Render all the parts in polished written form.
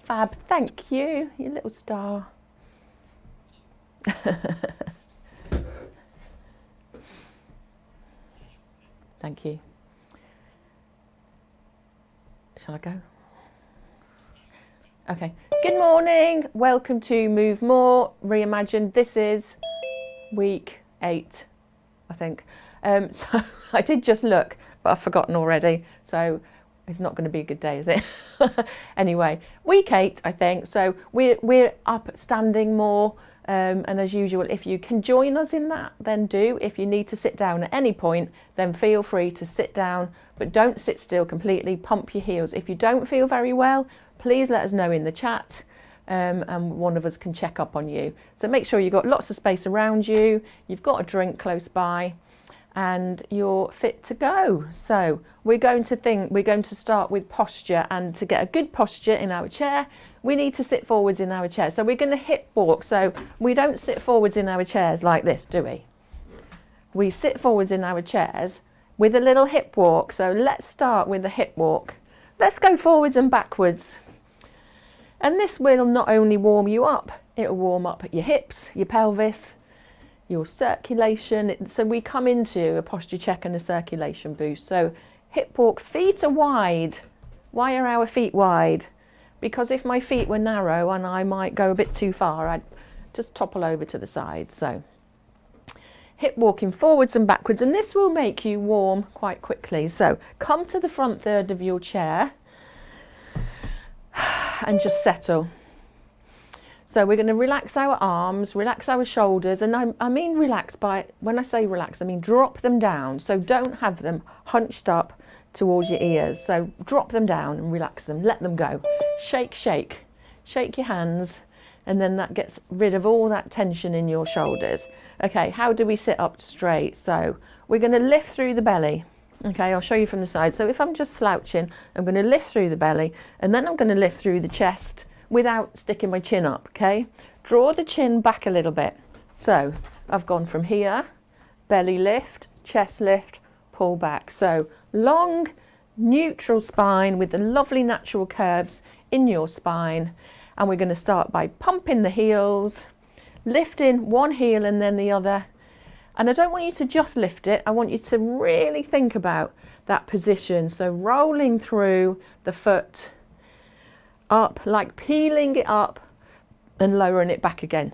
Fab, thank you, you little star. Thank you. Shall I go? Okay. Good morning. Welcome to Move More Reimagined. This is week 8, I think. So I did just look, but I've forgotten already. So it's not going to be a good day, is it? Anyway, week 8, I think. So we're up standing more. And as usual, if you can join us in that, then do. If you need to sit down at any point, then feel free to sit down, but don't sit still completely. Pump your heels. If you don't feel very well, please let us know in the chat, and one of us can check up on you. So make sure you've got lots of space around you, you've got a drink close by, and you're fit to go. So we're going to start with posture, and to get a good posture in our chair, we need to sit forwards in our chair. So we're going to hip walk. So we don't sit forwards in our chairs like this, do we? We sit forwards in our chairs with a little hip walk. So let's start with the hip walk. Let's go forwards and backwards. And this will not only warm you up, it'll warm up your hips, your pelvis, your circulation. So we come into a posture check and a circulation boost. So hip walk, feet are wide. Why are our feet wide? Because if my feet were narrow and I might go a bit too far, I'd just topple over to the side. So hip walking forwards and backwards, and this will make you warm quite quickly. So come to the front third of your chair and just settle. So we're going to relax our arms, relax our shoulders, and I mean relax by, when I say relax, I mean drop them down. So don't have them hunched up towards your ears. So drop them down and relax them, let them go. Shake, shake, shake your hands, and then that gets rid of all that tension in your shoulders. Okay, how do we sit up straight? So we're going to lift through the belly. Okay, I'll show you from the side. So if I'm just slouching, I'm going to lift through the belly, and then I'm going to lift through the chest without sticking my chin up, okay? Draw the chin back a little bit. So I've gone from here, belly lift, chest lift, pull back. So long, neutral spine with the lovely natural curves in your spine. And we're going to start by pumping the heels, lifting one heel and then the other. And I don't want you to just lift it. I want you to really think about that position. So rolling through the foot up, like peeling it up and lowering it back again.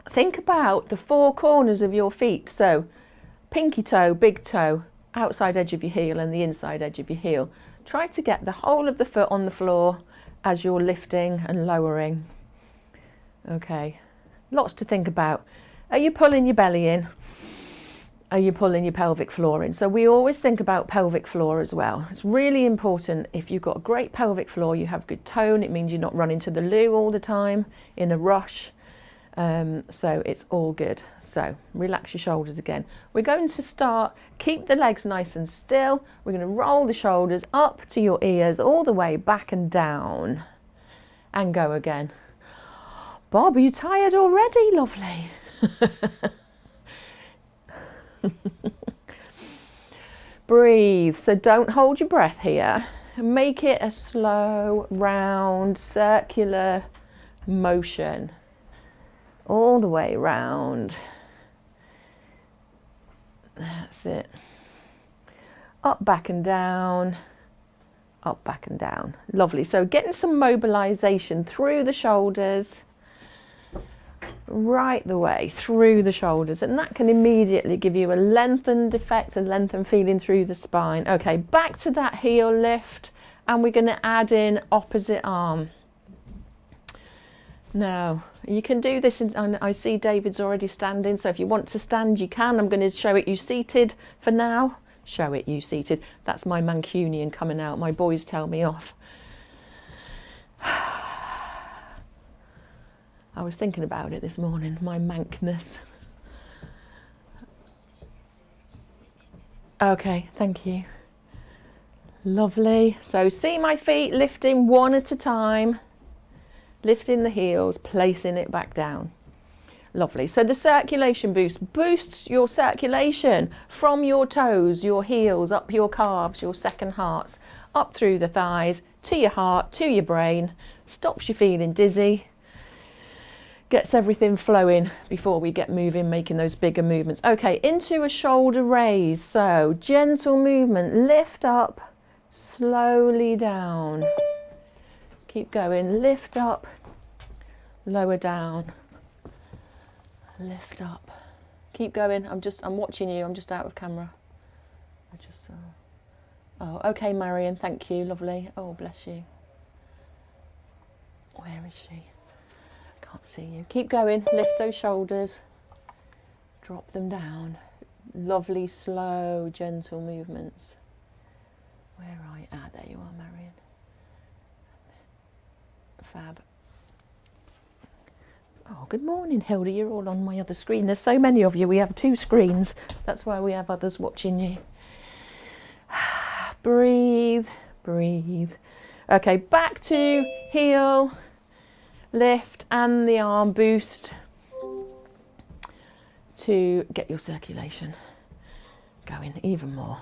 Think about the 4 corners of your feet. So pinky toe, big toe, outside edge of your heel and the inside edge of your heel. Try to get the whole of the foot on the floor as you're lifting and lowering. Okay, lots to think about. Are you pulling your belly in? Are you pulling your pelvic floor in? So we always think about pelvic floor as well. It's really important. If you've got a great pelvic floor, you have good tone. It means you're not running to the loo all the time in a rush. So it's all good. So relax your shoulders again. We're going to start, keep the legs nice and still. We're going to roll the shoulders up to your ears, all the way back and down, and go again. Bob, are you tired already? Lovely. Breathe. So don't hold your breath here. Make it a slow, round, circular motion all the way round. That's it. Up, back and down. Up, back and down. Lovely. So getting some mobilization through the shoulders, right the way through the shoulders, and that can immediately give you a lengthened effect, a lengthened feeling through the spine. Okay, back to that heel lift, and we're going to add in opposite arm. Now you can do this, and I see David's already standing, so if you want to stand you can. I'm going to show it you seated for now. Show it you seated. That's my Mancunian coming out. My boys tell me off. I was thinking about it this morning, my mankness. Okay, thank you. Lovely. So see my feet lifting one at a time, lifting the heels, placing it back down. Lovely. So the circulation boosts your circulation from your toes, your heels, up your calves, your second hearts, up through the thighs to your heart, to your brain, stops you feeling dizzy, gets everything flowing before we get moving, making those bigger movements. Okay, into a shoulder raise. So gentle movement, lift up, slowly down. Keep going, lift up, lower down, lift up. Keep going. I'm watching you. I'm just out of camera. I just saw. Oh, okay, Marion. Thank you. Lovely. Oh, bless you. Where is she? Can't see you. Keep going. Lift those shoulders. Drop them down. Lovely, slow, gentle movements. Where are you? Ah, there you are, Marion. Fab. Oh, good morning, Hilda. You're all on my other screen. There's so many of you. We have 2 screens. That's why we have others watching you. Breathe, breathe. Okay, back to heel, lift, and the arm boost to get your circulation going even more.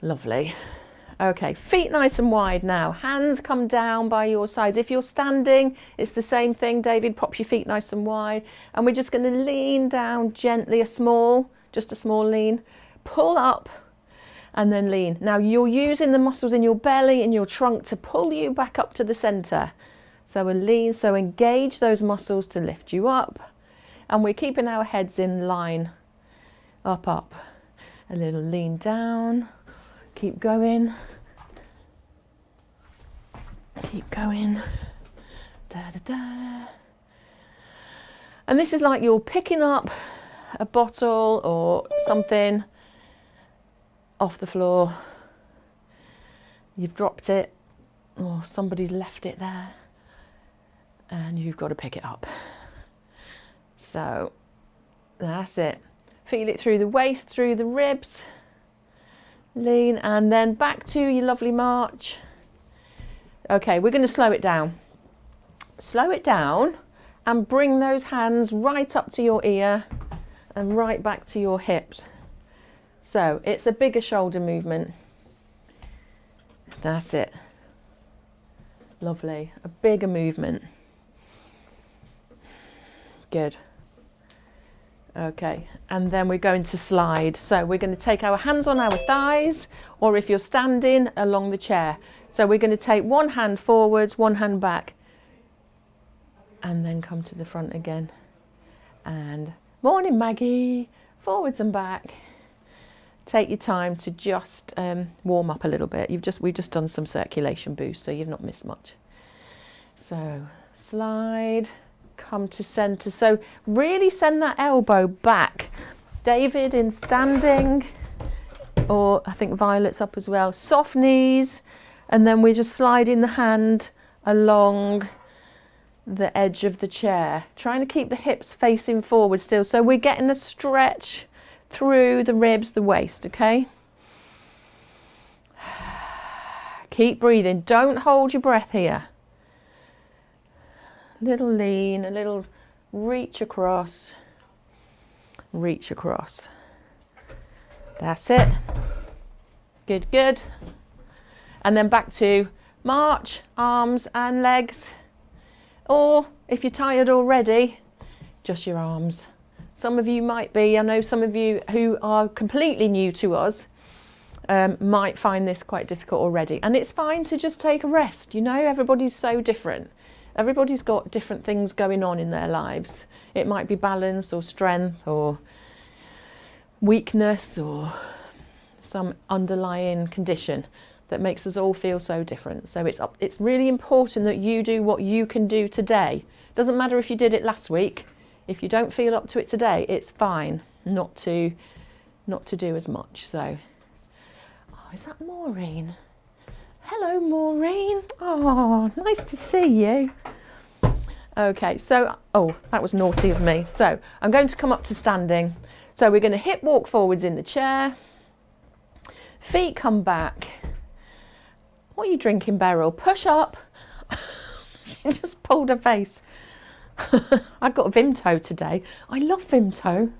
Lovely. Okay, feet nice and wide now. Hands come down by your sides. If you're standing, it's the same thing. David, pop your feet nice and wide. And we're just going to lean down gently, just a small lean. Pull up and then lean. Now you're using the muscles in your belly and your trunk to pull you back up to the center. So a lean, so engage those muscles to lift you up. And we're keeping our heads in line. Up, up. A little lean down. Keep going. Keep going. Da, da, da. And this is like you're picking up a bottle or something off the floor. You've dropped it or somebody's left it there and you've got to pick it up. So that's it. Feel it through the waist, through the ribs. Lean and then back to your lovely march. Okay, we're going to slow it down. Slow it down and bring those hands right up to your ear and right back to your hips. So it's a bigger shoulder movement. That's it. Lovely. A bigger movement. Good. Okay, and then we're going to slide. So we're going to take our hands on our thighs, or if you're standing, along the chair. So we're going to take one hand forwards, one hand back, and then come to the front again. And morning, Maggie. Forwards and back. Take your time to just warm up a little bit. We've just done some circulation boost, so you've not missed much. So slide. Come to center. So really send that elbow back. David in standing, or I think Violet's up as well. Soft knees, and then we're just sliding the hand along the edge of the chair, trying to keep the hips facing forward still. So we're getting a stretch through the ribs, the waist, okay? Keep breathing. Don't hold your breath here. Little lean, a little reach across, reach across. That's it. Good, good. And then back to march, arms and legs. Or if you're tired already, just your arms. Some of you might be, I know some of you who are completely new to us might find this quite difficult already. And it's fine to just take a rest, you know, everybody's so different. Everybody's got different things going on in their lives. It might be balance or strength or weakness or some underlying condition that makes us all feel so different. So it's really important that you do what you can do today. Doesn't matter if you did it last week. If you don't feel up to it today, it's fine not to do as much. So, oh, is that Maureen? Hello, Maureen. Oh, nice to see you. Okay, so, oh, that was naughty of me. So I'm going to come up to standing. So we're going to hip walk forwards in the chair. Feet come back. What are you drinking, Beryl? Push up. She just pulled her face. I've got Vimto today. I love Vimto.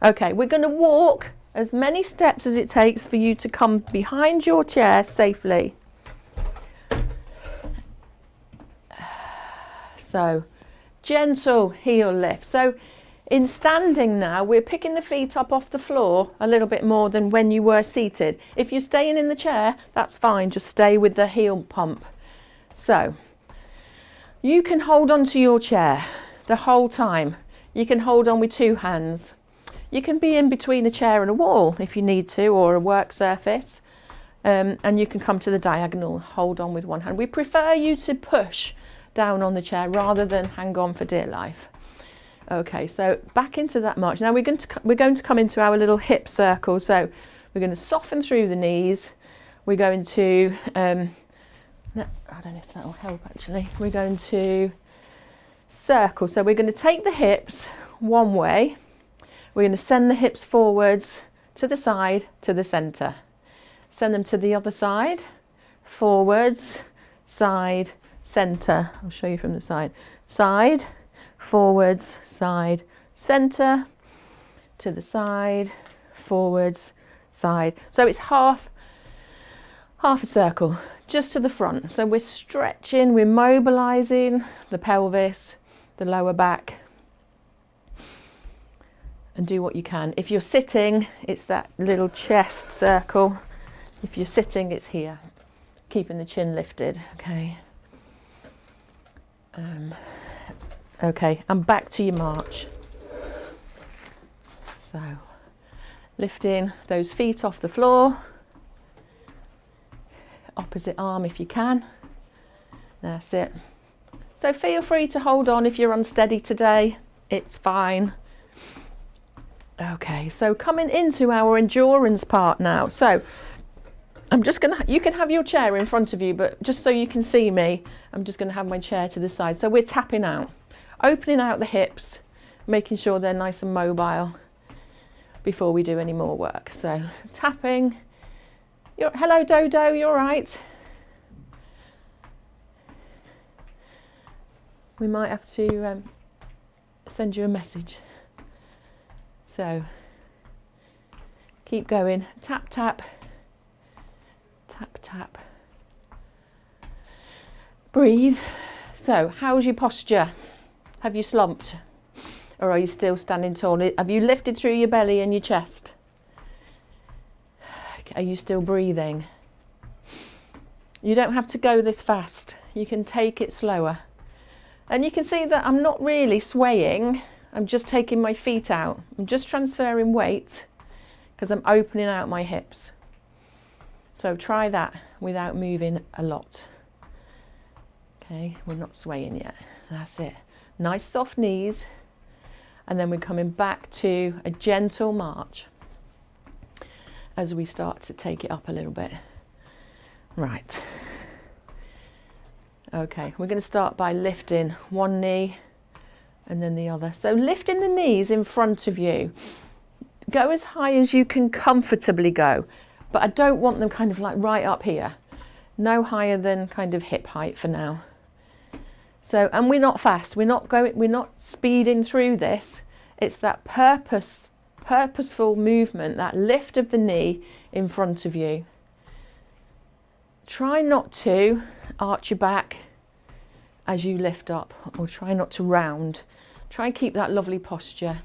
Okay, we're going to walk as many steps as it takes for you to come behind your chair safely. So gentle heel lift. So in standing now, we're picking the feet up off the floor a little bit more than when you were seated. If you're staying in the chair, that's fine. Just stay with the heel pump. So you can hold on to your chair the whole time. You can hold on with two hands. You can be in between a chair and a wall if you need to, or a work surface. And you can come to the diagonal, hold on with one hand. We prefer you to push down on the chair rather than hang on for dear life. Okay, so back into that march. Now we're going to come into our little hip circle. So we're going to soften through the knees. We're going to, I don't know if that will help actually. We're going to circle. So we're going to take the hips one way. We're going to send the hips forwards to the side, to the centre. Send them to the other side, forwards, side, centre. I'll show you from the side. Side, forwards, side, centre, to the side, forwards, side. So it's half a circle, just to the front. So we're stretching, we're mobilising the pelvis, the lower back, and do what you can. If you're sitting, it's that little chest circle. If you're sitting, it's here, keeping the chin lifted, okay. Okay, and back to your march. So, lifting those feet off the floor, opposite arm if you can, that's it. So feel free to hold on if you're unsteady today, it's fine. Okay, so coming into our endurance part now. So, I'm just going to, you can have your chair in front of you, but just so you can see me, I'm just going to have my chair to the side. So we're tapping out, opening out the hips, making sure they're nice and mobile before we do any more work. So tapping. Hello Dodo, you all right? We might have to send you a message. So keep going, tap, tap. Tap, tap. Breathe. So, how's your posture? Have you slumped? Or are you still standing tall? Have you lifted through your belly and your chest? Are you still breathing? You don't have to go this fast. You can take it slower. And you can see that I'm not really swaying. I'm just taking my feet out. I'm just transferring weight because I'm opening out my hips. So try that without moving a lot. Okay, we're not swaying yet. That's it. Nice soft knees. And then we're coming back to a gentle march as we start to take it up a little bit. Right. Okay, we're going to start by lifting one knee and then the other. So lifting the knees in front of you. Go as high as you can comfortably go. But I don't want them kind of like right up here. No higher than kind of hip height for now. So, and we're not fast. We're not speeding through this. It's that purposeful movement, that lift of the knee in front of you. Try not to arch your back as you lift up, or try not to round. Try and keep that lovely posture.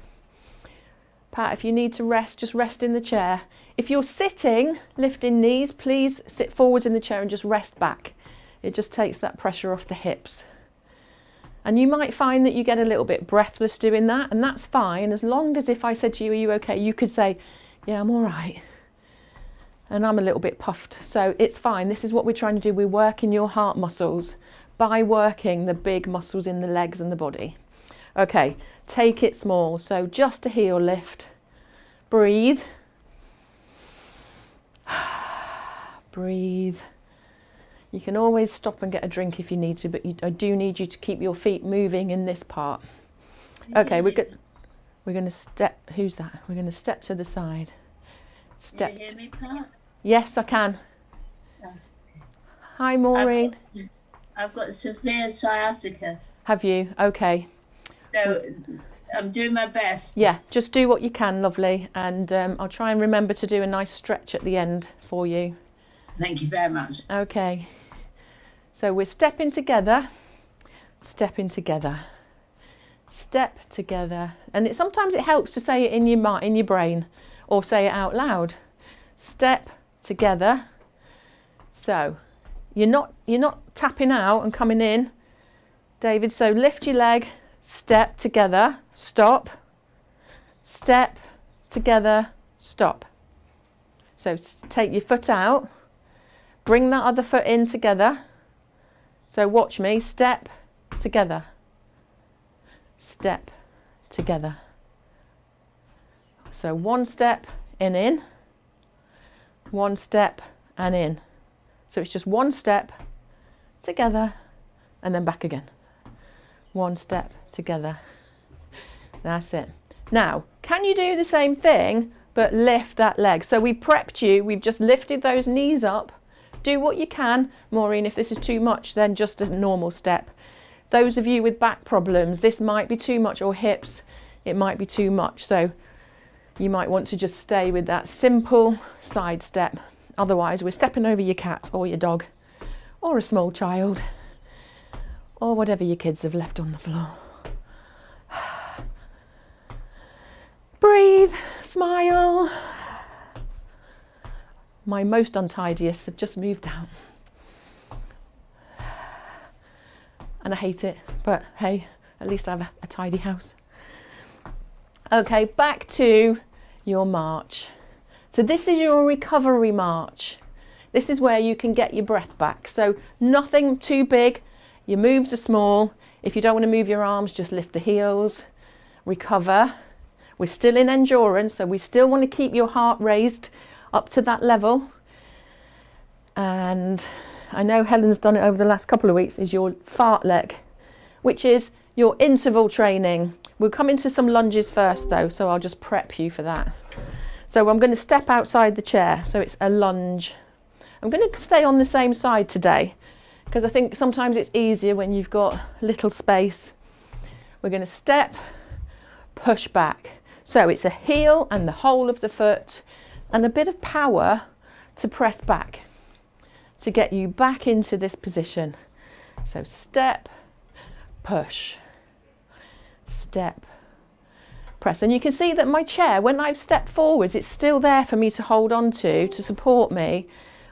Pat, if you need to rest, just rest in the chair. If you're sitting, lifting knees, please sit forwards in the chair and just rest back. It just takes that pressure off the hips. And you might find that you get a little bit breathless doing that, and that's fine, as long as if I said to you, are you okay? You could say, yeah, I'm all right. And I'm a little bit puffed, so it's fine. This is what we're trying to do. We're working your heart muscles by working the big muscles in the legs and the body. Okay, take it small. So just a heel lift. Breathe. Breathe. You can always stop and get a drink if you need to, but I do need you to keep your feet moving in this part. Okay, we're going to step. Who's that? We're going to step to the side. Step. Can you hear me, Pat? Yes, I can. Yeah. Hi, Maureen. I've got severe sciatica. Have you? Okay. So I'm doing my best. Yeah, just do what you can, lovely. And I'll try and remember to do a nice stretch at the end for you. Thank you very much. Okay. So we're stepping together stepping together, step together. And sometimes it helps to say it in your brain or say it out loud. Step together. So you're not tapping out and coming in, David. So lift your leg, step together, stop, step together, stop. So take your foot out, bring that other foot in together. So watch me, step together, step together. So one step and in, one step and in. So it's just one step together and then back again. One step together. That's it. Now, can you do the same thing but lift that leg? So we prepped you, we've just lifted those knees up. Do what you can. Maureen, if this is too much, then just a normal step. Those of you with back problems, this might be too much, or hips, it might be too much. So you might want to just stay with that simple side step. Otherwise, we're stepping over your cat or your dog or a small child or whatever your kids have left on the floor. Breathe, smile. My most untidiest have just moved out. And I hate it, but hey, at least I have a tidy house. Okay, back to your march. So this is your recovery march. This is where you can get your breath back. So nothing too big. Your moves are small. If you don't want to move your arms, just lift the heels. Recover. We're still in endurance, so we still want to keep your heart raised up to that level. And I know Helen's done it over the last couple of weeks, is your Fartlek, which is your interval training. We'll come into some lunges first though, so I'll just prep you for that. So I'm going to step outside the chair, so it's a lunge. I'm going to stay on the same side today because I think sometimes it's easier when you've got little space. We're going to step, push back. So it's a heel and the whole of the foot and a bit of power to press back to get you back into this position. So step, push, step, press. And you can see that my chair, when I've stepped forwards, it's still there for me to hold on to support me.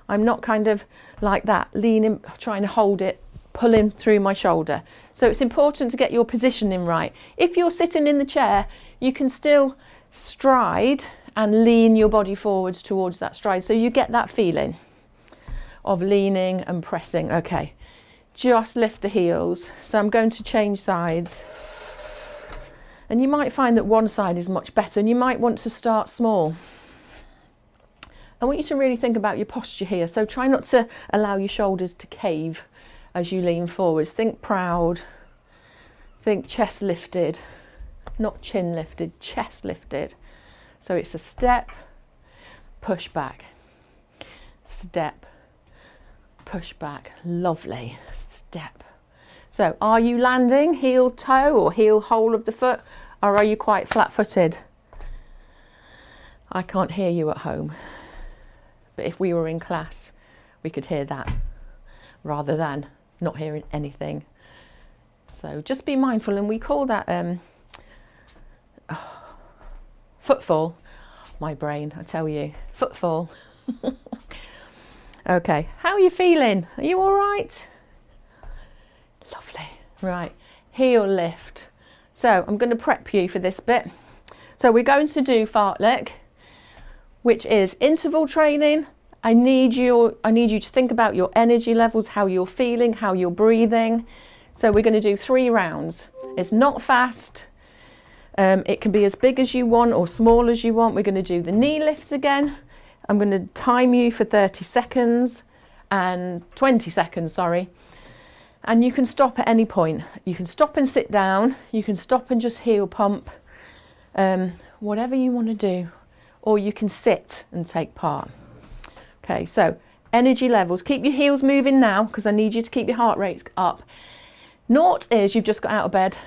I'm not kind of like that, leaning, trying to hold it, pulling through my shoulder. So it's important to get your positioning right. If you're sitting in the chair, you can still stride and lean your body forwards towards that stride. So you get that feeling of leaning and pressing. Okay, just lift the heels. So I'm going to change sides. And you might find that one side is much better, and you might want to start small. I want you to really think about your posture here. So try not to allow your shoulders to cave as you lean forwards. Think proud, think chest lifted, not chin lifted, chest lifted. So it's a step, push back, step, push back. Lovely. Step. So are you landing heel toe or heel whole of the foot, or are you quite flat footed? I can't hear you at home, but if we were in class we could hear that rather than not hearing anything. So just be mindful, and we call that footfall. My brain, I tell you, footfall. Okay, how are you feeling? Are you all right? Lovely. Right, heel lift. So I'm going to prep you for this bit. So we're going to do Fartlek, which is interval training. I need you to think about your energy levels, how you're feeling, how you're breathing. So we're going to do 3 rounds. It's not fast. It can be as big as you want or small as you want. We're going to do the knee lifts again. I'm going to time you for 30 seconds and 20 seconds, sorry. And you can stop at any point. You can stop and sit down. You can stop and just heel pump. Whatever you want to do. Or you can sit and take part. Okay, so energy levels. Keep your heels moving now, because I need you to keep your heart rates up. 0 is you've just got out of bed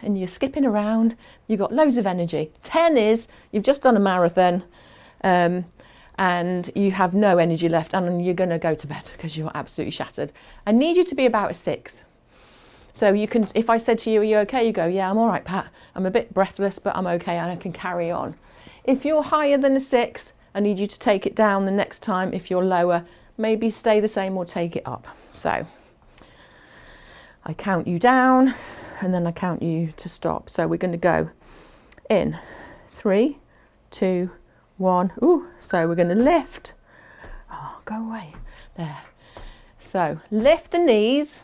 and you're skipping around. You've got loads of energy. 10 is you've just done a marathon and you have no energy left and you're going to go to bed because you're absolutely shattered. I need you to be about a 6. So you can, if I said to you, are you okay? You go, yeah, I'm all right, Pat. I'm a bit breathless, but I'm okay and I can carry on. If you're higher than a 6, I need you to take it down the next time. If you're lower, maybe stay the same or take it up. So I count you down and then I count you to stop. So we're going to go in 3, 2, 1. Ooh, so we're going to lift. Oh, go away. There. So lift the knees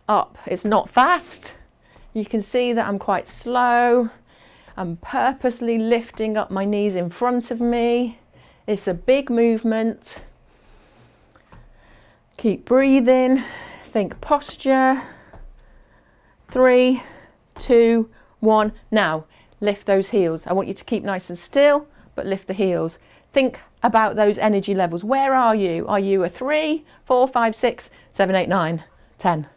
up. It's not fast. You can see that I'm quite slow. I'm purposely lifting up my knees in front of me. It's a big movement. Keep breathing. Think posture. 3, 2, 1. Now, lift those heels. I want you to keep nice and still, but lift the heels. Think about those energy levels. Where are you? Are you a 3, 4, 5, 6, 7, 8, 9, 10?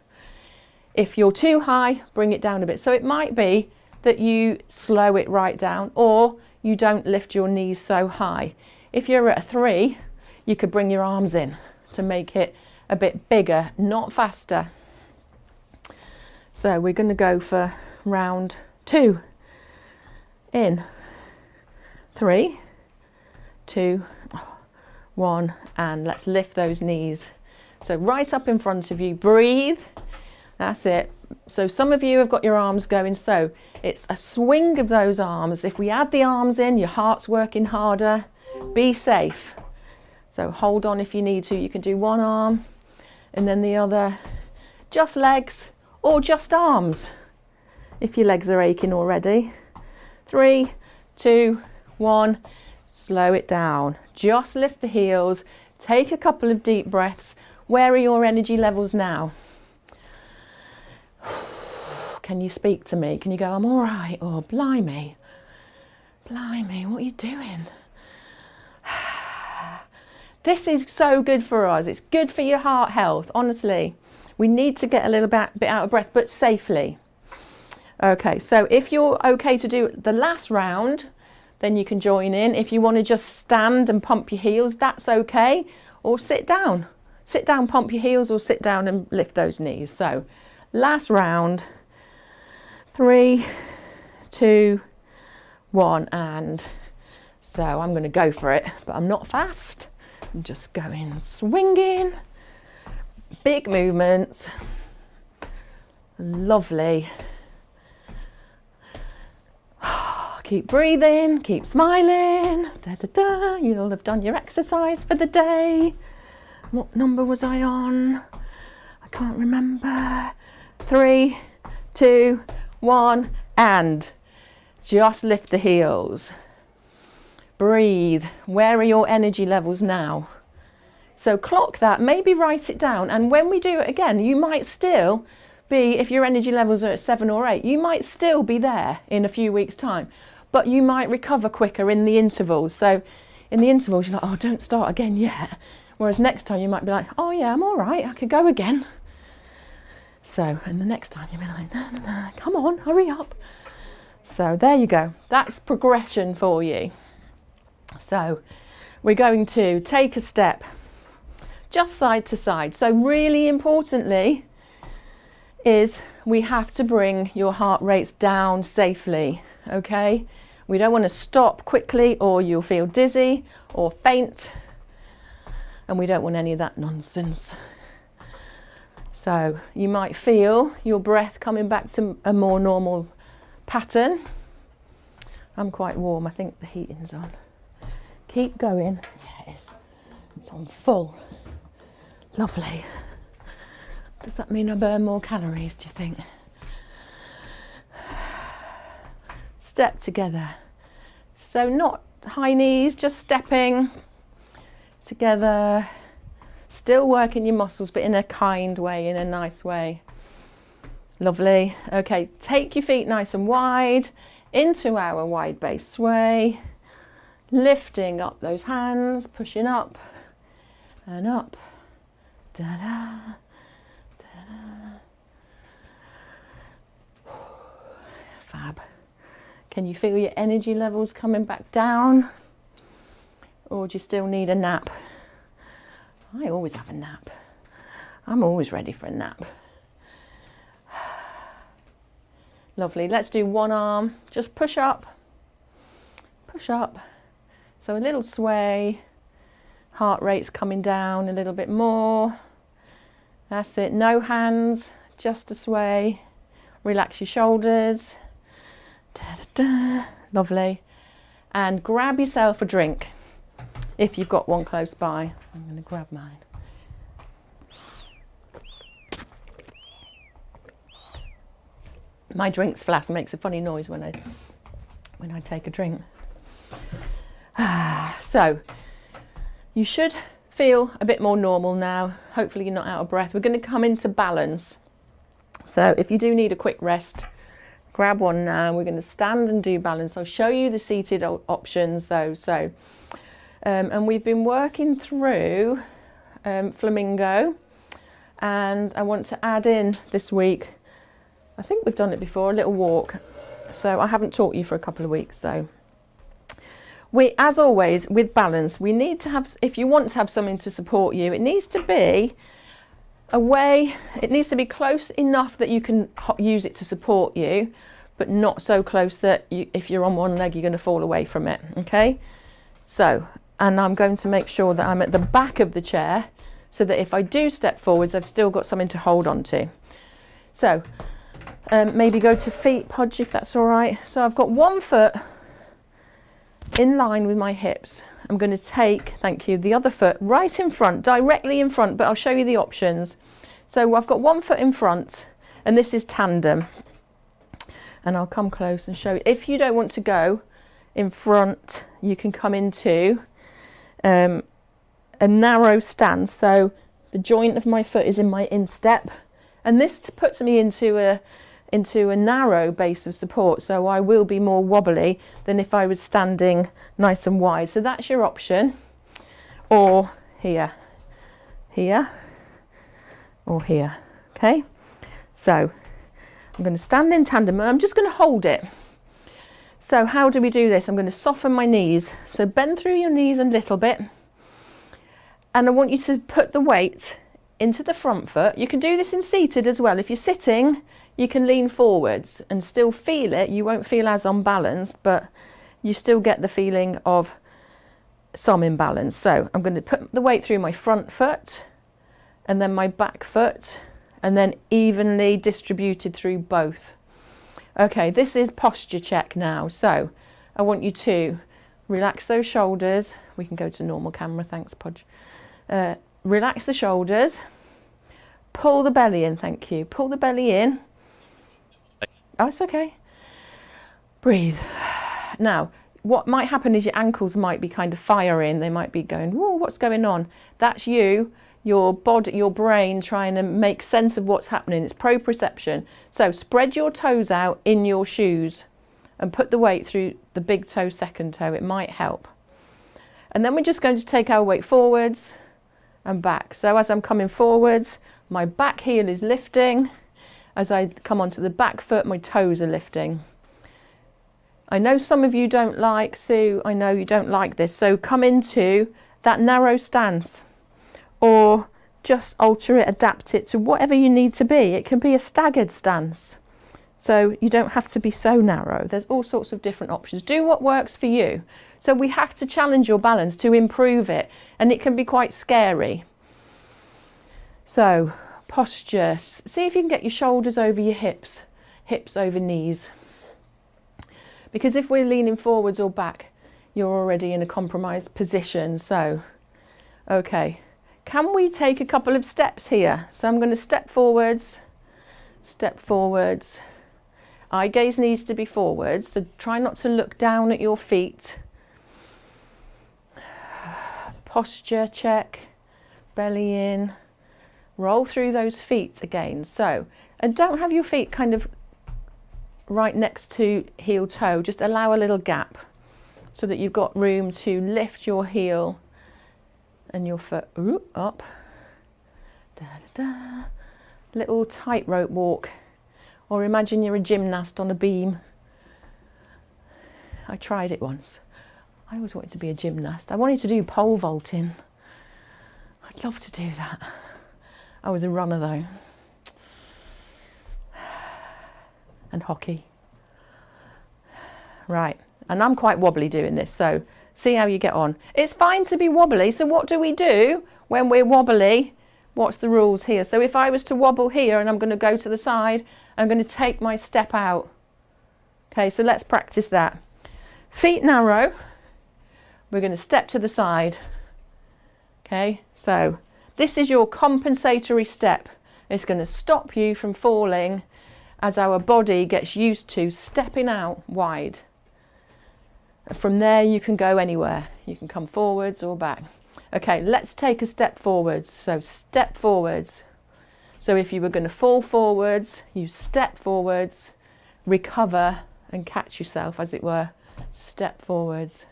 If you're too high, bring it down a bit. So it might be that you slow it right down, or you don't lift your knees so high. If you're at a 3, you could bring your arms in to make it a bit bigger, not faster. So we're going to go for round 2. In 3, 2, 1, and let's lift those knees. So right up in front of you, breathe. That's it. So some of you have got your arms going, so it's a swing of those arms. If we add the arms in, your heart's working harder. Be safe. So hold on if you need to. You can do one arm and then the other. Just legs or just arms if your legs are aching already. 3, 2, 1. Slow it down. Just lift the heels. Take a couple of deep breaths. Where are your energy levels now? Can you speak to me? Can you go, I'm all right? Or blimey, blimey, what are you doing? This is so good for us. It's good for your heart health, honestly. We need to get a little bit out of breath, but safely. Okay, so if you're okay to do the last round, then you can join in. If you want to just stand and pump your heels, that's okay. Or sit down. Sit down, pump your heels, or sit down and lift those knees. So last round. 3, 2, 1, and so I'm going to go for it, but I'm not fast. I'm just going swinging, big movements, lovely. Keep breathing, keep smiling. Da, da, da. You'll have done your exercise for the day. What number was I on? I can't remember. 3, 2, 1, and just lift the heels. Breathe. Where are your energy levels now? So clock that, maybe write it down, and when we do it again, you might still be, if your energy levels are at 7 or 8, you might still be there in a few weeks' time, but you might recover quicker in the intervals. So in the intervals, you're like, oh, don't start again yet. Whereas next time you might be like, oh yeah, I'm all right, I could go again. So, and the next time you'll be like, no, no, no, come on, hurry up. So there you go. That's progression for you. So we're going to take a step just side to side. So really importantly is we have to bring your heart rates down safely, okay? We don't want to stop quickly or you'll feel dizzy or faint, and we don't want any of that nonsense. So you might feel your breath coming back to a more normal pattern. I'm quite warm, I think the heating's on. Keep going. Yeah, it is. It's on full. Lovely. Does that mean I burn more calories, do you think? Step together. So not high knees, just stepping together. Still working your muscles, but in a kind way, in a nice way. Lovely. Okay, take your feet nice and wide into our wide base sway. Lifting up those hands, pushing up and up. Da-da, da-da. Fab. Can you feel your energy levels coming back down? Or do you still need a nap? I always have a nap. I'm always ready for a nap. Lovely. Let's do one arm. Just push up. Push up. So a little sway. Heart rate's coming down a little bit more. That's it. No hands, just a sway. Relax your shoulders. Da, da, da. Lovely. And grab yourself a drink if you've got one close by. I'm going to grab mine. My drink's flask makes a funny noise when I take a drink. So you should feel a bit more normal now. Hopefully you're not out of breath. We're going to come into balance. So if you do need a quick rest, grab one now. We're going to stand and do balance. I'll show you the seated options though. So, and we've been working through flamingo, and I want to add in this week, I think we've done it before, a little walk. So I haven't taught you for a couple of weeks. So we, as always, with balance, we need to have, if you want to have something to support you, it needs to be away, it needs to be close enough that you can use it to support you, but not so close that you, if you're on one leg, you're going to fall away from it. Okay. So, and I'm going to make sure that I'm at the back of the chair so that if I do step forwards, I've still got something to hold on to. So, maybe go to feet, Podge, if that's all right. So I've got one foot in line with my hips. I'm going to take, thank you, the other foot right in front, directly in front, but I'll show you the options. So I've got one foot in front, and this is tandem. And I'll come close and show you. If you don't want to go in front, you can come into a narrow stance. So the joint of my foot is in my instep, and this puts me into a narrow base of support, so I will be more wobbly than if I was standing nice and wide. So that's your option. Or here, here, or here. Okay, so I'm going to stand in tandem and I'm just going to hold it. So how do we do this? I'm going to soften my knees. So bend through your knees a little bit, and I want you to put the weight into the front foot. You can do this in seated as well. If you're sitting, you can lean forwards and still feel it. You won't feel as unbalanced, but you still get the feeling of some imbalance. So I'm going to put the weight through my front foot and then my back foot, and then evenly distributed through both. Okay, this is posture check now. So I want you to relax those shoulders. We can go to normal camera, thanks Podge. Relax the shoulders, pull the belly in, thank you. Pull the belly in. Oh, it's okay. Breathe. Now, what might happen is your ankles might be kind of firing. They might be going, whoa, what's going on? That's you, your body, your brain trying to make sense of what's happening. It's proprioception. So spread your toes out in your shoes and put the weight through the big toe, second toe. It might help. And then we're just going to take our weight forwards and back. So as I'm coming forwards, my back heel is lifting. As I come onto the back foot, my toes are lifting. I know some of you don't like, Sue, I know you don't like this. So come into that narrow stance, or just alter it, adapt it to whatever you need to be. It can be a staggered stance. So you don't have to be so narrow. There's all sorts of different options. Do what works for you. So we have to challenge your balance to improve it, and it can be quite scary. So posture, see if you can get your shoulders over your hips, hips over knees. Because if we're leaning forwards or back, you're already in a compromised position. So, okay, can we take a couple of steps here? So I'm going to step forwards. Eye gaze needs to be forwards, so try not to look down at your feet. Posture check, belly in, roll through those feet again. So, and don't have your feet kind of right next to heel toe, just allow a little gap so that you've got room to lift your heel and your foot up. Da, da, da. Little tightrope walk, or imagine you're a gymnast on a beam. I tried it once. I always wanted to be a gymnast. I wanted to do pole vaulting. I'd love to do that. I was a runner though. and hockey. Right, and I'm quite wobbly doing this, so see how you get on. It's fine to be wobbly, so what do we do when we're wobbly? What's the rules here? So if I was to wobble here and I'm going to go to the side, I'm going to take my step out. Okay, so let's practice that. Feet narrow, we're going to step to the side. Okay, so this is your compensatory step. It's going to stop you from falling as our body gets used to stepping out wide. From there you can go anywhere. You can come forwards or back. Okay, let's take a step forwards. So step forwards. So if you were going to fall forwards, you step forwards, recover and catch yourself, as it were. Step forwards.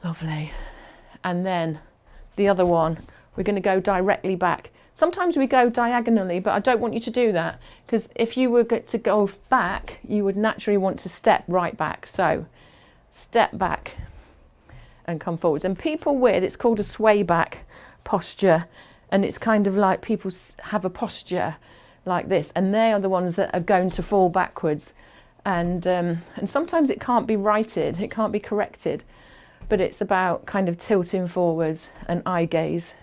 Lovely. And then the other one, we're going to go directly back. Sometimes we go diagonally, but I don't want you to do that, because if you were to go back, you would naturally want to step right back. So step back and come forwards. And people with, it's called a sway back posture, and it's kind of like people have a posture like this, and they are the ones that are going to fall backwards. And sometimes it can't be righted, it can't be corrected, but it's about kind of tilting forwards and eye gaze,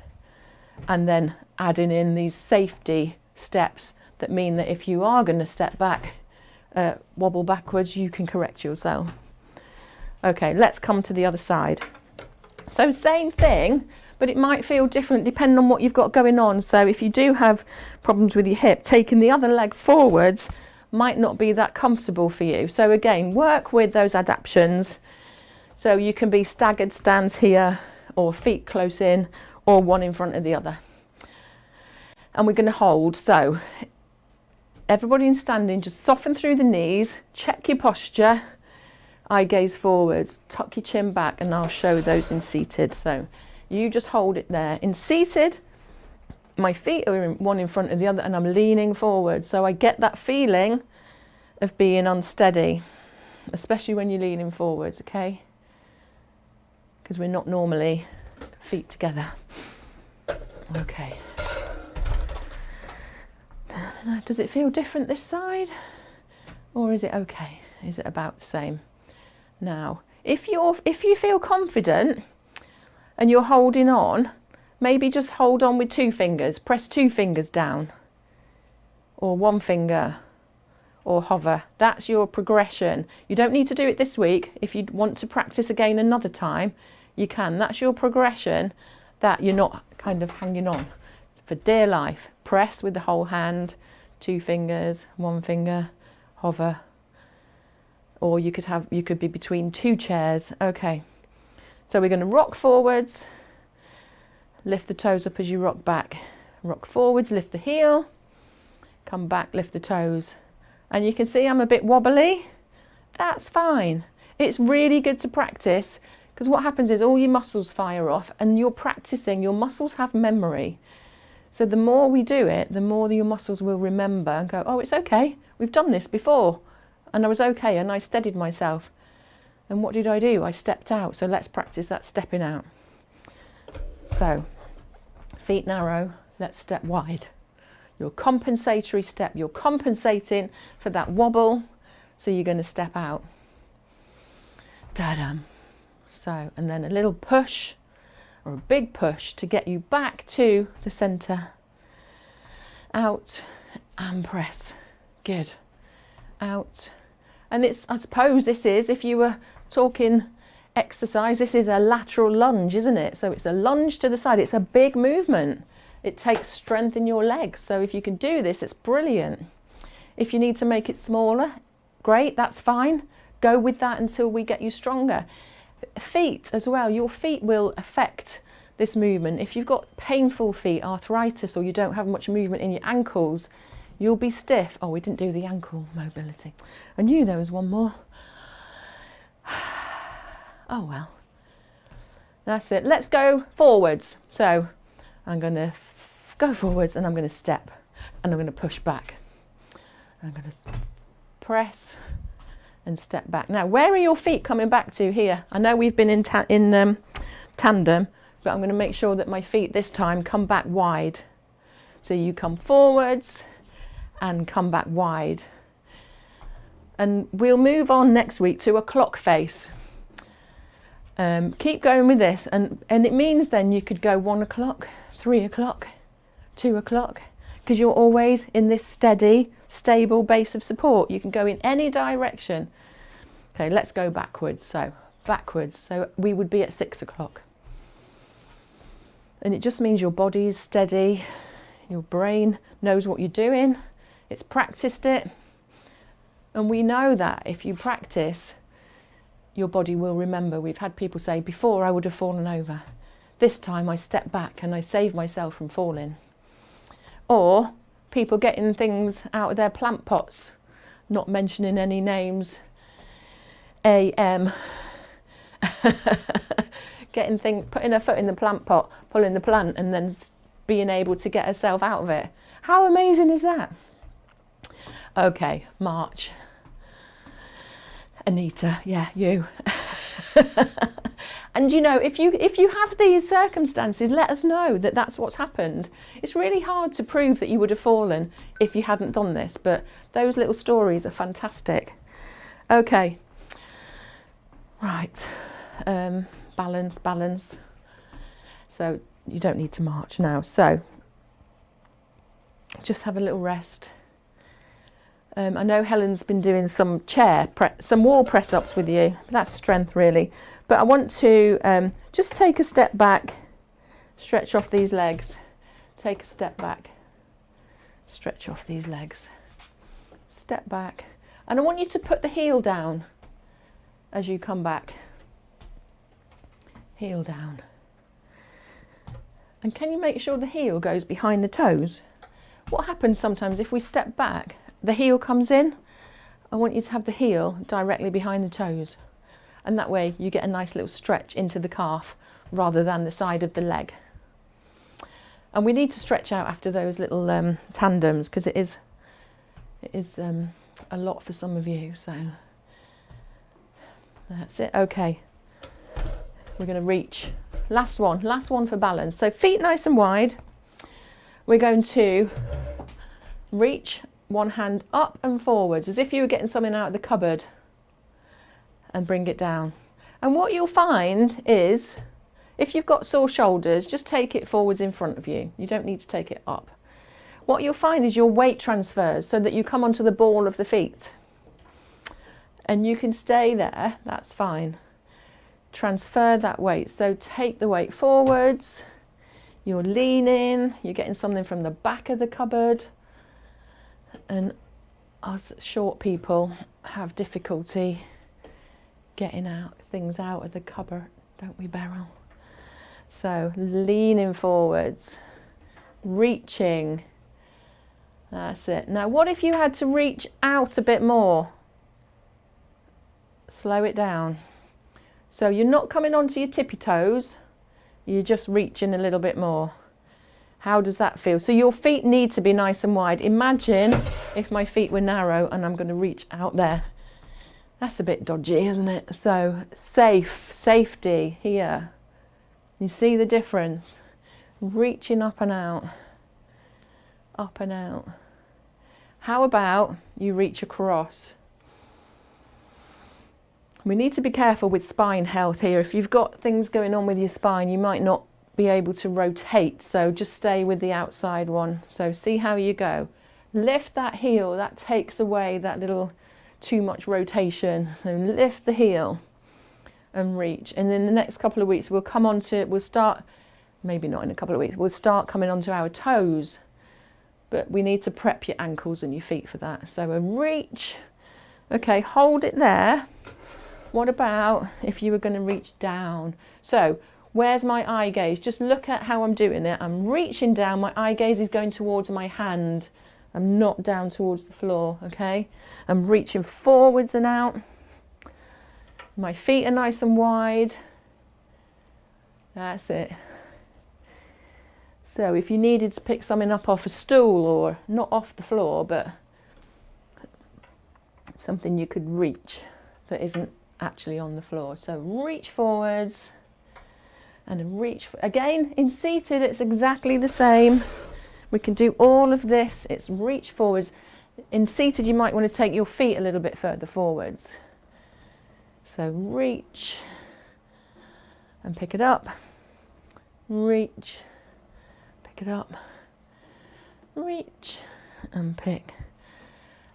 and then adding in these safety steps that mean that if you are going to step back, wobble backwards, you can correct yourself. Okay, let's come to the other side. So same thing, but it might feel different depending on what you've got going on. So if you do have problems with your hip, taking the other leg forwards might not be that comfortable for you. So again, work with those adaptations. So you can be staggered stands here, or feet close in, or one in front of the other. And we're going to hold. So everybody in standing, just soften through the knees, check your posture, eye gaze forwards, tuck your chin back, and I'll show those in seated. So you just hold it there. In seated, my feet are one in front of the other and I'm leaning forward. So I get that feeling of being unsteady, especially when you're leaning forwards, okay? Because we're not normally feet together. Okay. Does it feel different this side? Or is it okay? Is it about the same? Now, if you feel confident and you're holding on, maybe just hold on with 2 fingers. Press 2 fingers down, or 1 finger, or hover. That's your progression. You don't need to do it this week. If you want to practice again another time, you can. That's your progression, that you're not kind of hanging on for dear life. Press with the whole hand, 2 fingers, 1 finger, hover. Or you could be between 2 chairs. Okay, so we're going to rock forwards, lift the toes up as you rock back, rock forwards, lift the heel, come back, lift the toes. And you can see I'm a bit wobbly. That's fine. It's really good to practice, because what happens is all your muscles fire off, and you're practicing. Your muscles have memory. So the more we do it, the more your muscles will remember and go, oh, it's okay. We've done this before. And I was okay, and I steadied myself. And what did I do? I stepped out. So let's practice that stepping out. So, feet narrow, let's step wide. Your compensatory step. You're compensating for that wobble, so you're going to step out. Da-dum. So, and then a little push, or a big push, to get you back to the centre. Out and press. Good. Out. And it's, I suppose this is, if you were talking exercise, this is a lateral lunge, isn't it? So it's a lunge to the side. It's a big movement. It takes strength in your legs. So if you can do this, it's brilliant. If you need to make it smaller, great, that's fine. Go with that until we get you stronger. Feet as well. Your feet will affect this movement. If you've got painful feet, arthritis, or you don't have much movement in your ankles, you'll be stiff. Oh, we didn't do the ankle mobility. I knew there was one more. Oh well. That's it. Let's go forwards. So I'm going to go forwards, and I'm going to step, and I'm going to push back. I'm going to press and step back. Now, where are your feet coming back to here? I know we've been in tandem, but I'm going to make sure that my feet this time come back wide. So you come forwards and come back wide. And we'll move on next week to a clock face. Keep going with this, and it means then you could go 1 o'clock, 3 o'clock, 2 o'clock, because you're always in this steady, stable base of support. You can go in any direction. Okay, let's go backwards. So backwards, so we would be at 6 o'clock. And it just means your body is steady, your brain knows what you're doing, it's practiced it. And we know that if you practice, your body will remember. We've had people say, before I would have fallen over. This time I stepped back and I saved myself from falling. Or people getting things out of their plant pots, not mentioning any names. AM. Putting her foot in the plant pot, pulling the plant, and then being able to get herself out of it. How amazing is that? Okay, March. Anita, yeah, you. And you know, if you have these circumstances, let us know that that's what's happened. It's really hard to prove that you would have fallen if you hadn't done this, but those little stories are fantastic. Okay, right, balance. So you don't need to march now. So just have a little rest. I know Helen's been doing some wall press-ups with you. That's strength really. But I want to just take a step back, stretch off these legs. Take a step back, stretch off these legs. Step back. And I want you to put the heel down as you come back. Heel down. And can you make sure the heel goes behind the toes? What happens sometimes if we step back, the heel comes in? I want you to have the heel directly behind the toes. And that way you get a nice little stretch into the calf rather than the side of the leg. And we need to stretch out after those little tandems, because it is a lot for some of you. So that's it. Okay, we're going to reach. Last one for balance. So feet nice and wide. We're going to reach one hand up and forwards as if you were getting something out of the cupboard, and bring it down. And what you'll find is, if you've got sore shoulders, just take it forwards in front of you. You don't need to take it up. What you'll find is your weight transfers so that you come onto the ball of the feet. And you can stay there, that's fine. Transfer that weight. So take the weight forwards. You're leaning, you're getting something from the back of the cupboard. And us short people have difficulty getting things out of the cupboard, don't we, Beryl? So leaning forwards, reaching. That's it. Now what if you had to reach out a bit more? Slow it down. So you're not coming onto your tippy toes, you're just reaching a little bit more. How does that feel? So your feet need to be nice and wide. Imagine if my feet were narrow and I'm going to reach out there. That's a bit dodgy, isn't it? So safety here. You see the difference? Reaching up and out. Up and out. How about you reach across? We need to be careful with spine health here. If you've got things going on with your spine, you might not be able to rotate. So just stay with the outside one. So see how you go. Lift that heel. That takes away that little too much rotation. So lift the heel and reach. And in the next couple of weeks, we'll start, maybe not in a couple of weeks, we'll start coming onto our toes. But we need to prep your ankles and your feet for that. So a reach. Okay, hold it there. What about if you were going to reach down? So where's my eye gaze? Just look at how I'm doing it. I'm reaching down. My eye gaze is going towards my hand. I'm not down towards the floor, okay? I'm reaching forwards and out. My feet are nice and wide. That's it. So if you needed to pick something up off a stool, or not off the floor, but something you could reach that isn't actually on the floor. So reach forwards and reach. Again, in seated, it's exactly the same. We can do all of this. It's reach forwards. In seated, you might want to take your feet a little bit further forwards. So reach and pick it up, reach, pick it up, reach and pick.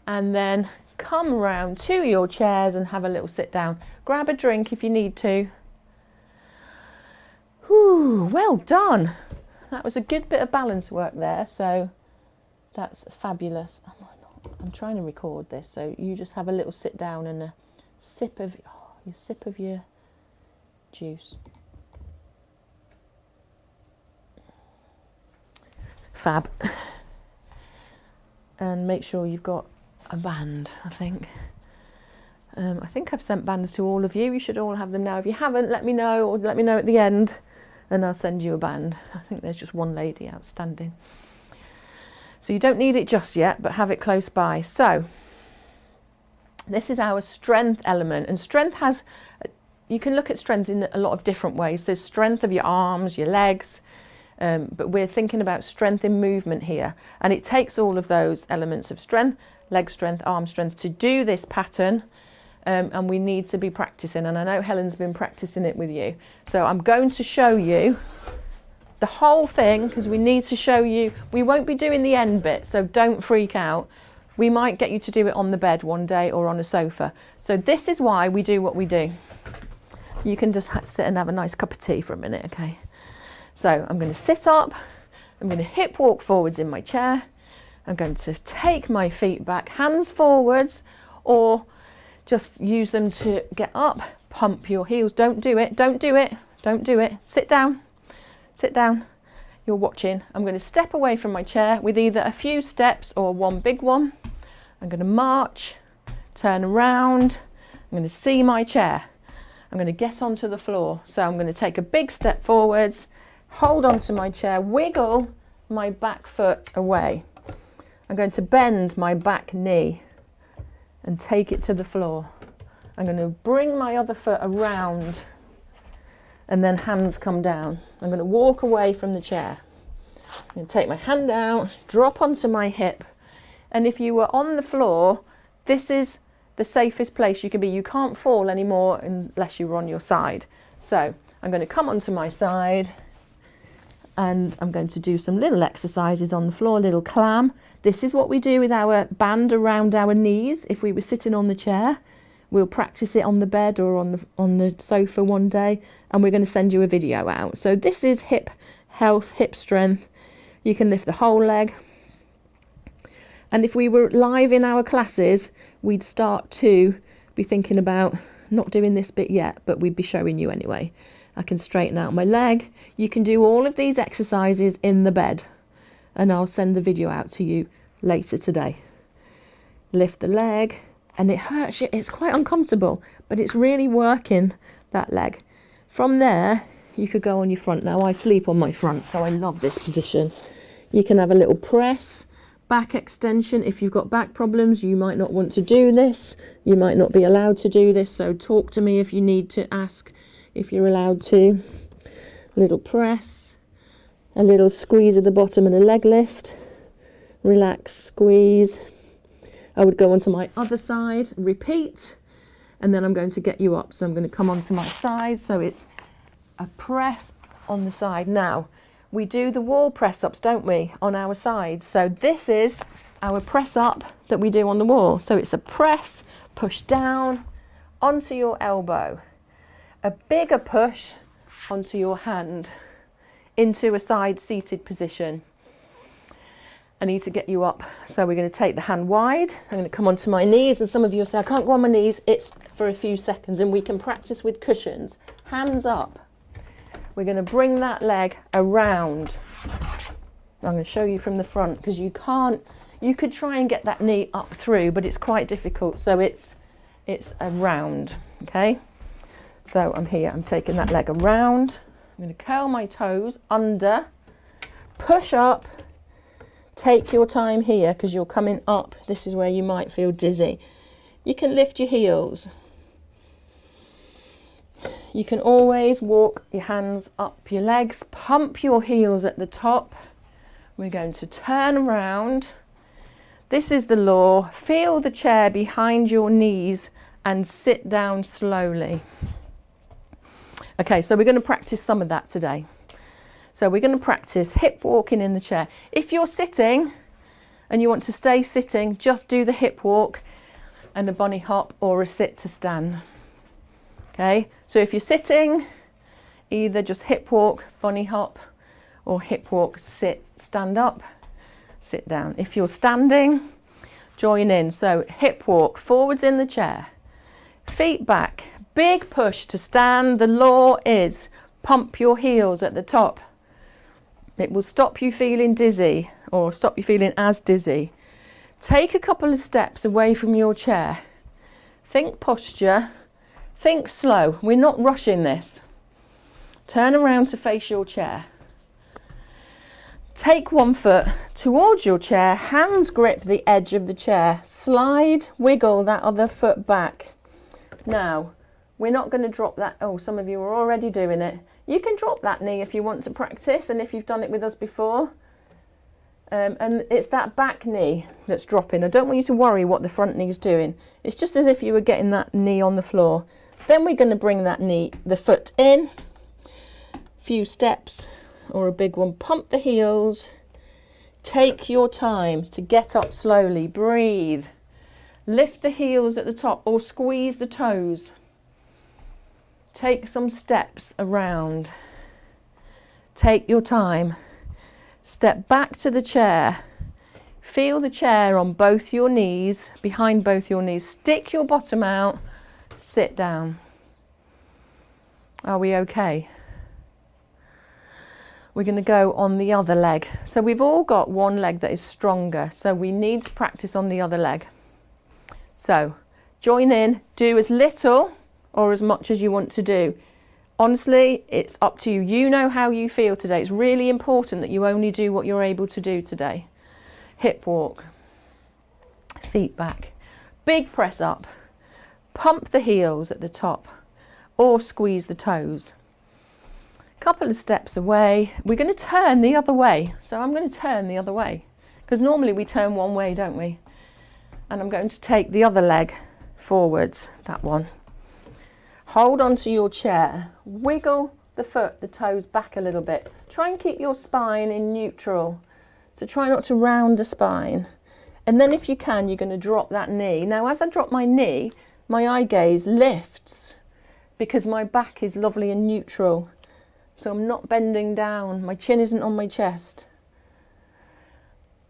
And then come round to your chairs and have a little sit down. Grab a drink if you need to. Whew, well done. That was a good bit of balance work there, so that's fabulous. I'm trying to record this, so you just have a little sit down and a sip of your juice. Fab. And make sure you've got a band, I think. I think I've sent bands to all of you. You should all have them now. If you haven't, let me know, or let me know at the end, and I'll send you a band. I think there's just one lady outstanding. So you don't need it just yet, but have it close by. So this is our strength element, and strength has, you can look at strength in a lot of different ways. So strength of your arms, your legs, but we're thinking about strength in movement here, and it takes all of those elements of strength, leg strength, arm strength, to do this pattern, and we need to be practicing, and I know Helen's been practicing it with you. So I'm going to show you the whole thing, because we need to show you, we won't be doing the end bit, so don't freak out. We might get you to do it on the bed one day or on a sofa. So this is why we do what we do. You can just sit and have a nice cup of tea for a minute, okay? So I'm going to sit up, I'm going to hip walk forwards in my chair, I'm going to take my feet back, hands forwards, or just use them to get up, pump your heels. Don't do it, don't do it, don't do it. Sit down, sit down. You're watching. I'm going to step away from my chair with either a few steps or one big one. I'm going to march, turn around, I'm going to see my chair. I'm going to get onto the floor. So I'm going to take a big step forwards, hold onto my chair, wiggle my back foot away. I'm going to bend my back knee and take it to the floor. I'm going to bring my other foot around, and then hands come down. I'm going to walk away from the chair. I'm going to take my hand out, drop onto my hip, and if you were on the floor, this is the safest place you can be. You can't fall anymore unless you were on your side. So I'm going to come onto my side, and I'm going to do some little exercises on the floor, little clam. This is what we do with our band around our knees. If we were sitting on the chair, we'll practice it on the bed or on the sofa one day, and we're going to send you a video out. So this is hip health, hip strength. You can lift the whole leg. And if we were live in our classes, we'd start to be thinking about not doing this bit yet, but we'd be showing you anyway. I can straighten out my leg. You can do all of these exercises in the bed, and I'll send the video out to you later today. Lift the leg, and it hurts you. It's quite uncomfortable, but it's really working that leg. From there, you could go on your front. Now, I sleep on my front, so I love this position. You can have a little press, back extension. If you've got back problems, you might not want to do this. You might not be allowed to do this, so talk to me if you need to ask if you're allowed to. Little press, a little squeeze at the bottom and a leg lift. Relax, squeeze. I would go onto my other side, repeat, and then I'm going to get you up. So I'm going to come onto my side, so it's a press on the side. Now, we do the wall press ups, don't we, on our sides. So this is our press up that we do on the wall. So it's a press, push down onto your elbow, a bigger push onto your hand into a side seated position. I need to get you up. So we're going to take the hand wide. I'm going to come onto my knees, and some of you will say, I can't go on my knees. It's for a few seconds, and we can practice with cushions. Hands up. We're going to bring that leg around. I'm going to show you from the front, because you could try and get that knee up through, but it's quite difficult. So it's around, okay? So I'm here, I'm taking that leg around. I'm going to curl my toes under, push up. Take your time here, because you're coming up. This is where you might feel dizzy. You can lift your heels. You can always walk your hands up your legs, pump your heels at the top. We're going to turn around. This is the law. Feel the chair behind your knees and sit down slowly. Okay, so we're going to practice some of that today. So we're going to practice hip walking in the chair. If you're sitting and you want to stay sitting, just do the hip walk and a bunny hop or a sit to stand. Okay, so if you're sitting, either just hip walk, bunny hop, or hip walk, sit, stand up, sit down. If you're standing, join in. So hip walk, forwards in the chair, feet back, big push to stand. The law is pump your heels at the top. It will stop you feeling dizzy or stop you feeling as dizzy. Take a couple of steps away from your chair. Think posture, think slow. We're not rushing this. Turn around to face your chair. Take one foot towards your chair, hands grip the edge of the chair. Slide, wiggle that other foot back. Now, we're not going to drop that. Oh, some of you are already doing it. You can drop that knee if you want to practice and if you've done it with us before. And it's that back knee that's dropping. I don't want you to worry what the front knee's doing. It's just as if you were getting that knee on the floor. Then we're going to bring that knee, the foot in, few steps or a big one. Pump the heels. Take your time to get up slowly. Breathe. Lift the heels at the top or squeeze the toes. Take some steps around. Take your time. Step back to the chair. Feel the chair on both your knees, behind both your knees. Stick your bottom out. Sit down. Are we okay? We're going to go on the other leg. So we've all got one leg that is stronger, so we need to practice on the other leg. So join in, do as little or as much as you want to do. Honestly, it's up to you. You know how you feel today. It's really important that you only do what you're able to do today. Hip walk, feet back, big press up, pump the heels at the top or squeeze the toes. Couple of steps away. We're going to turn the other way. So I'm going to turn the other way because normally we turn one way, don't we? And I'm going to take the other leg forwards, that one. Hold onto your chair, wiggle the foot, the toes back a little bit. Try and keep your spine in neutral. So try not to round the spine. And then if you can, you're going to drop that knee. Now, as I drop my knee, my eye gaze lifts because my back is lovely and neutral. So I'm not bending down. My chin isn't on my chest.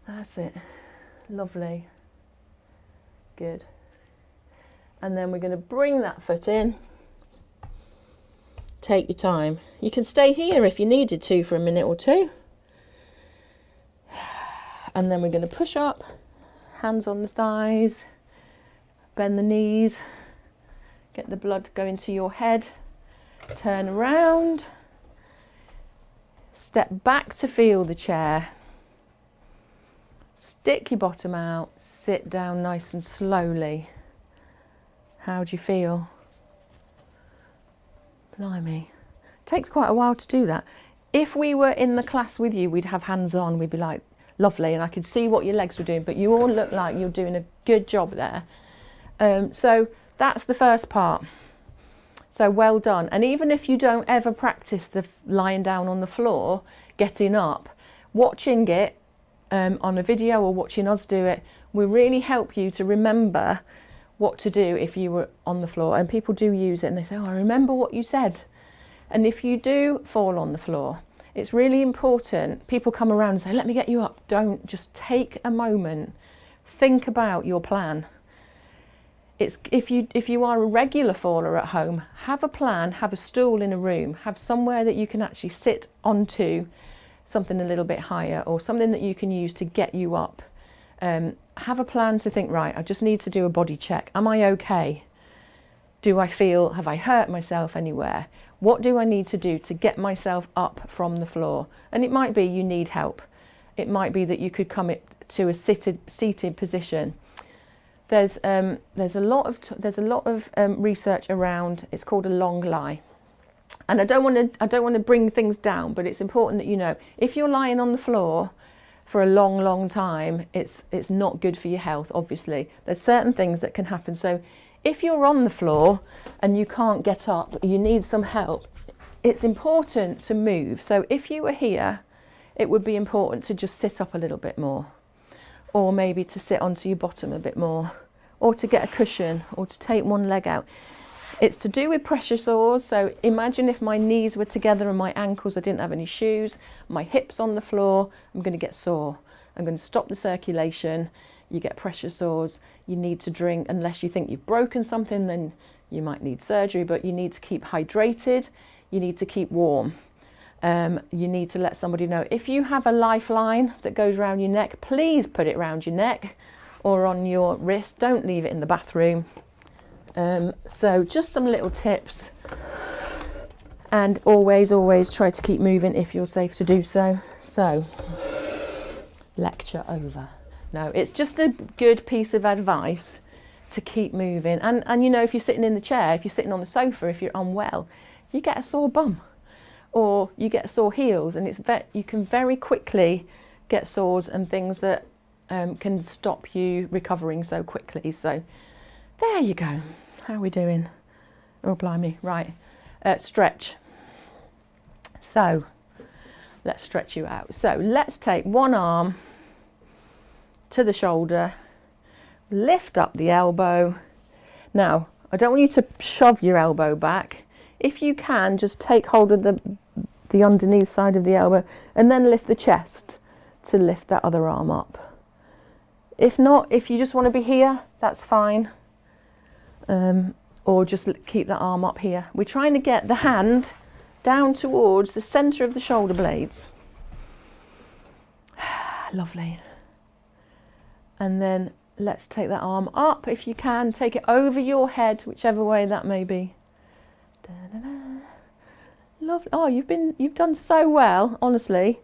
That's it. Lovely. Good. And then we're going to bring that foot in. Take your time. You can stay here if you needed to for a minute or two. And then we're going to push up, hands on the thighs, bend the knees, get the blood going to your head, turn around, step back to feel the chair, stick your bottom out, sit down nice and slowly. How do you feel? Blimey. Takes quite a while to do that. If we were in the class with you, we'd have hands on, we'd be like, lovely, and I could see what your legs were doing, but you all look like you're doing a good job there. So that's the first part. So well done. And even if you don't ever practice the lying down on the floor, getting up, watching it on a video or watching us do it will really help you to remember what to do if you were on the floor. And people do use it and they say, oh, I remember what you said. And if you do fall on the floor, it's really important. People come around and say, let me get you up. Don't, just take a moment. Think about your plan. It's, if you are a regular faller at home, have a plan, have a stool in a room, have somewhere that you can actually sit onto something a little bit higher or something that you can use to get you up. Have a plan to think, right, I just need to do a body check. Am I okay? Do I feel, have I hurt myself anywhere? What do I need to do to get myself up from the floor? And it might be you need help. It might be that you could come to a seated position. There's a lot of research around. It's called a long lie, and I don't want to bring things down, but it's important that you know if you're lying on the floor, for a long time, it's not good for your health. Obviously, there's certain things that can happen. So if you're on the floor and you can't get up, you need some help, it's important to move. So if you were here, it would be important to just sit up a little bit more, or maybe to sit onto your bottom a bit more, or to get a cushion, or to take one leg out. It's to do with pressure sores. So imagine if my knees were together and my ankles, I didn't have any shoes, my hips on the floor, I'm going to get sore. I'm going to stop the circulation. You get pressure sores. You need to drink, unless you think you've broken something, then you might need surgery, but you need to keep hydrated. You need to keep warm. You need to let somebody know. If you have a lifeline that goes around your neck, please put it around your neck or on your wrist. Don't leave it in the bathroom. So just some little tips, and always try to keep moving if you're safe to do so. So, lecture over. No, it's just a good piece of advice to keep moving. And you know, if you're sitting in the chair, if you're sitting on the sofa, if you're unwell, if you get a sore bum or you get sore heels, and you can very quickly get sores and things that can stop you recovering so quickly. So there you go. How are we doing? Oh, blimey. Right. Stretch. So let's stretch you out. So let's take one arm to the shoulder, lift up the elbow. Now, I don't want you to shove your elbow back. If you can, just take hold of the underneath side of the elbow and then lift the chest to lift that other arm up. If not, if you just want to be here, that's fine. Or just keep the arm up here. We're trying to get the hand down towards the centre of the shoulder blades. Lovely. And then let's take that arm up if you can. Take it over your head, whichever way that may be. Da-da-da. Lovely. Oh, you've done so well, honestly.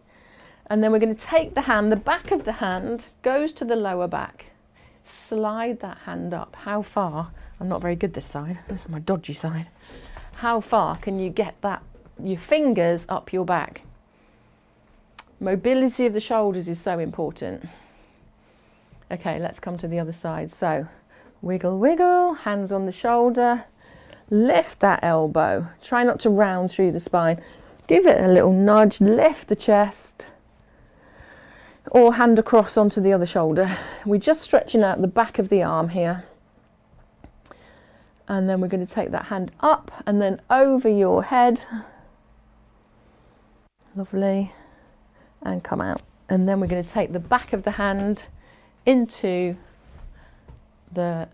And then we're going to take the hand, the back of the hand goes to the lower back. Slide that hand up. How far? I'm not very good this side. This is my dodgy side. How far can you get that, your fingers up your back? Mobility of the shoulders is so important. Okay, let's come to the other side. So wiggle, wiggle, hands on the shoulder. Lift that elbow. Try not to round through the spine. Give it a little nudge. Lift the chest. Or hand across onto the other shoulder. We're just stretching out the back of the arm here. And then we're going to take that hand up and then over your head. Lovely. And come out. And then we're going to take the back of the hand into the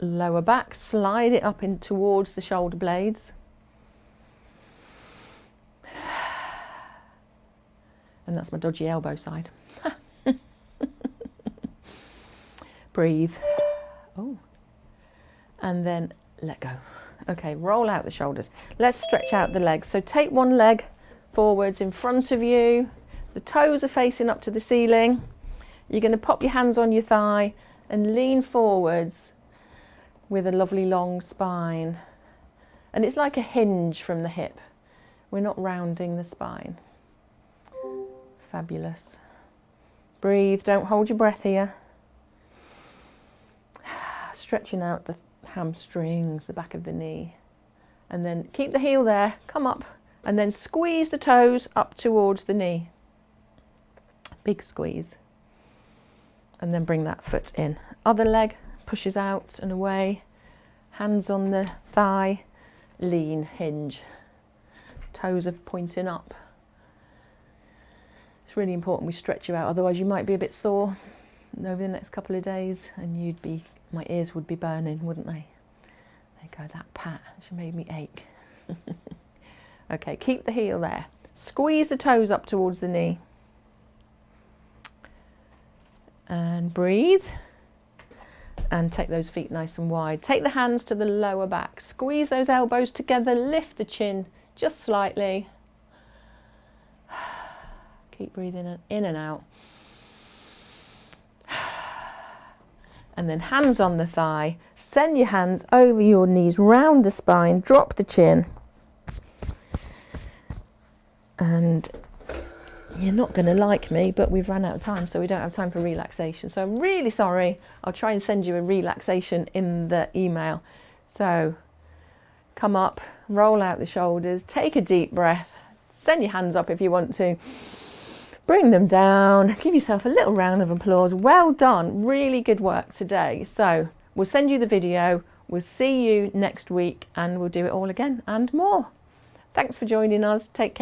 lower back. Slide it up in towards the shoulder blades. And that's my dodgy elbow side. Breathe. Oh. And then let go. Okay, roll out the shoulders. Let's stretch out the legs. So take one leg forwards in front of you. The toes are facing up to the ceiling. You're going to pop your hands on your thigh and lean forwards with a lovely long spine. And it's like a hinge from the hip. We're not rounding the spine. Fabulous. Breathe, don't hold your breath here. Stretching out the hamstrings, the back of the knee. And then keep the heel there, come up, and then squeeze the toes up towards the knee. Big squeeze. And then bring that foot in. Other leg pushes out and away. Hands on the thigh, lean, hinge. Toes are pointing up. It's really important we stretch you out, otherwise you might be a bit sore over the next couple of days and my ears would be burning, wouldn't they? There you go, that pat, she made me ache. Okay, keep the heel there. Squeeze the toes up towards the knee. And breathe. And take those feet nice and wide. Take the hands to the lower back. Squeeze those elbows together, lift the chin just slightly. Keep breathing in and out. And then hands on the thigh. Send your hands over your knees, round the spine, drop the chin. And you're not going to like me, but we've run out of time, so we don't have time for relaxation. So I'm really sorry. I'll try and send you a relaxation in the email. So come up, roll out the shoulders, take a deep breath, send your hands up if you want to, bring them down, give yourself a little round of applause. Well done, really good work today. So we'll send you the video, we'll see you next week, and we'll do it all again and more. Thanks for joining us. Take care.